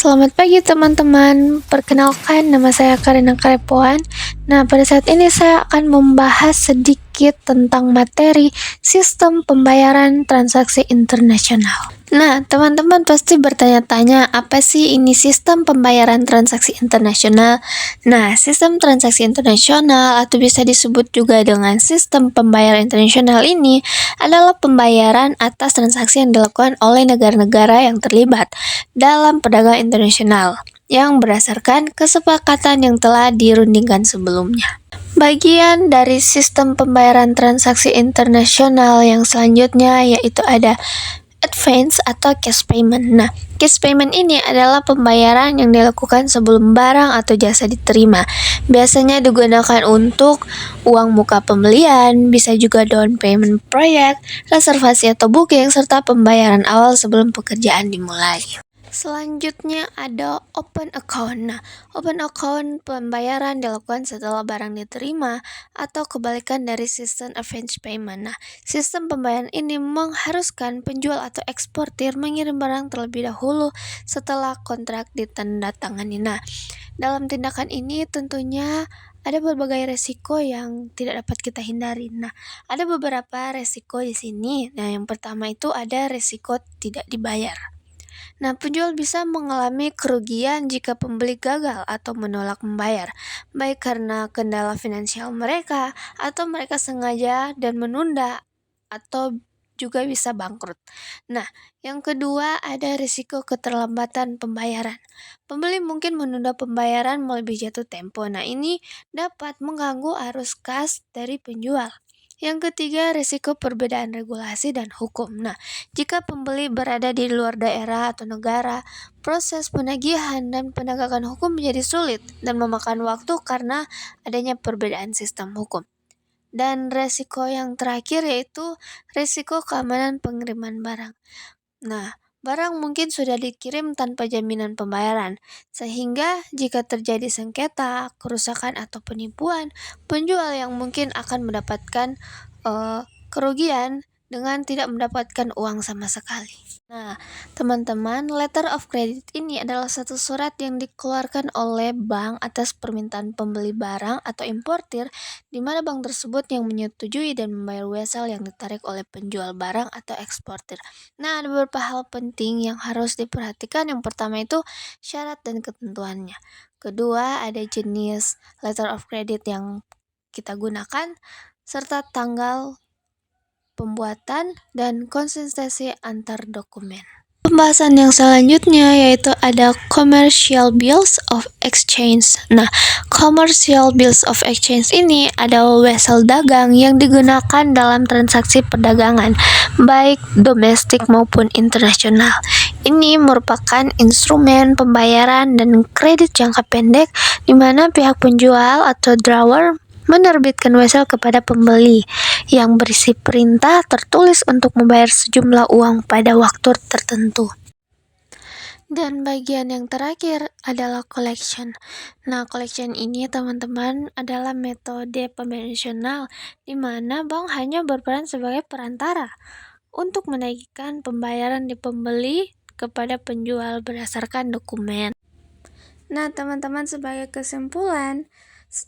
Selamat pagi teman-teman, perkenalkan nama saya Karina Karepoan. Nah, pada saat ini saya akan membahas sedikit tentang materi sistem pembayaran transaksi internasional. Nah, teman-teman pasti bertanya-tanya, apa sih ini sistem pembayaran transaksi internasional? Nah, sistem transaksi internasional atau bisa disebut juga dengan sistem pembayaran internasional ini adalah pembayaran atas transaksi yang dilakukan oleh negara-negara yang terlibat dalam perdagangan internasional yang berdasarkan kesepakatan yang telah dirundingkan sebelumnya. Bagian dari sistem pembayaran transaksi internasional yang selanjutnya yaitu ada advance atau cash payment. Nah, cash payment ini adalah pembayaran yang dilakukan sebelum barang atau jasa diterima. Biasanya digunakan untuk uang muka pembelian, bisa juga down payment proyek, reservasi atau booking, serta pembayaran awal sebelum pekerjaan dimulai. Selanjutnya ada open account. Nah, open account pembayaran dilakukan setelah barang diterima atau kebalikan dari sistem advance payment. Nah, sistem pembayaran ini mengharuskan penjual atau eksportir mengirim barang terlebih dahulu setelah kontrak ditandatangani. Nah, dalam tindakan ini tentunya ada berbagai resiko yang tidak dapat kita hindari. Nah, ada beberapa resiko di sini. Nah, yang pertama itu ada resiko tidak dibayar. Nah, penjual bisa mengalami kerugian jika pembeli gagal atau menolak membayar, baik karena kendala finansial mereka atau mereka sengaja dan menunda atau juga bisa bangkrut. Nah, yang kedua ada risiko keterlambatan pembayaran. Pembeli mungkin menunda pembayaran melebihi jatuh tempo. Nah, ini dapat mengganggu arus kas dari penjual. Yang ketiga, risiko perbedaan regulasi dan hukum. Nah, jika pembeli berada di luar daerah atau negara, proses penagihan dan penegakan hukum menjadi sulit dan memakan waktu karena adanya perbedaan sistem hukum. Dan risiko yang terakhir yaitu risiko keamanan pengiriman barang. Nah, barang mungkin sudah dikirim tanpa jaminan pembayaran, sehingga jika terjadi sengketa, kerusakan atau penipuan, penjual yang mungkin akan mendapatkan kerugian dengan tidak mendapatkan uang sama sekali. Nah, teman-teman, letter of credit ini adalah satu surat yang dikeluarkan oleh bank atas permintaan pembeli barang atau importir, di mana bank tersebut yang menyetujui dan membayar wesel yang ditarik oleh penjual barang atau eksportir. Nah, ada beberapa hal penting yang harus diperhatikan. Yang pertama itu syarat dan ketentuannya. Kedua, ada jenis letter of credit yang kita gunakan, serta tanggal pembuatan dan konsistensi antar dokumen. Pembahasan yang selanjutnya yaitu ada commercial bills of exchange. Nah, commercial bills of exchange ini adalah wesel dagang yang digunakan dalam transaksi perdagangan, baik domestik maupun internasional. Ini merupakan instrumen pembayaran dan kredit jangka pendek di mana pihak penjual atau drawer menerbitkan wesel kepada pembeli yang berisi perintah tertulis untuk membayar sejumlah uang pada waktu tertentu. Dan bagian yang terakhir adalah collection. Nah, collection ini teman-teman adalah metode pembayaran nasional di mana bank hanya berperan sebagai perantara untuk menagihkan pembayaran di pembeli kepada penjual berdasarkan dokumen. Nah, teman-teman, sebagai kesimpulan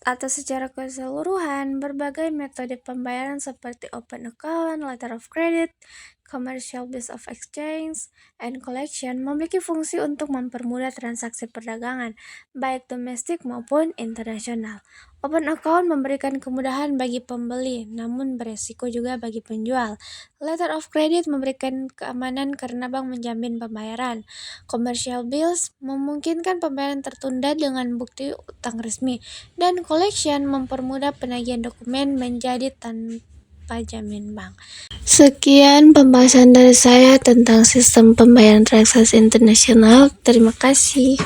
atau secara keseluruhan, berbagai metode pembayaran seperti open account, letter of credit, commercial bills of exchange, and collection memiliki fungsi untuk mempermudah transaksi perdagangan, baik domestik maupun internasional. Open account memberikan kemudahan bagi pembeli, namun beresiko juga bagi penjual. Letter of credit memberikan keamanan karena bank menjamin pembayaran. Commercial bills memungkinkan pembayaran tertunda dengan bukti utang resmi. Dan collection mempermudah penagihan dokumen menjadi tanpa jamin bank. Sekian pembahasan dari saya tentang sistem pembayaran transaksi internasional. Terima kasih.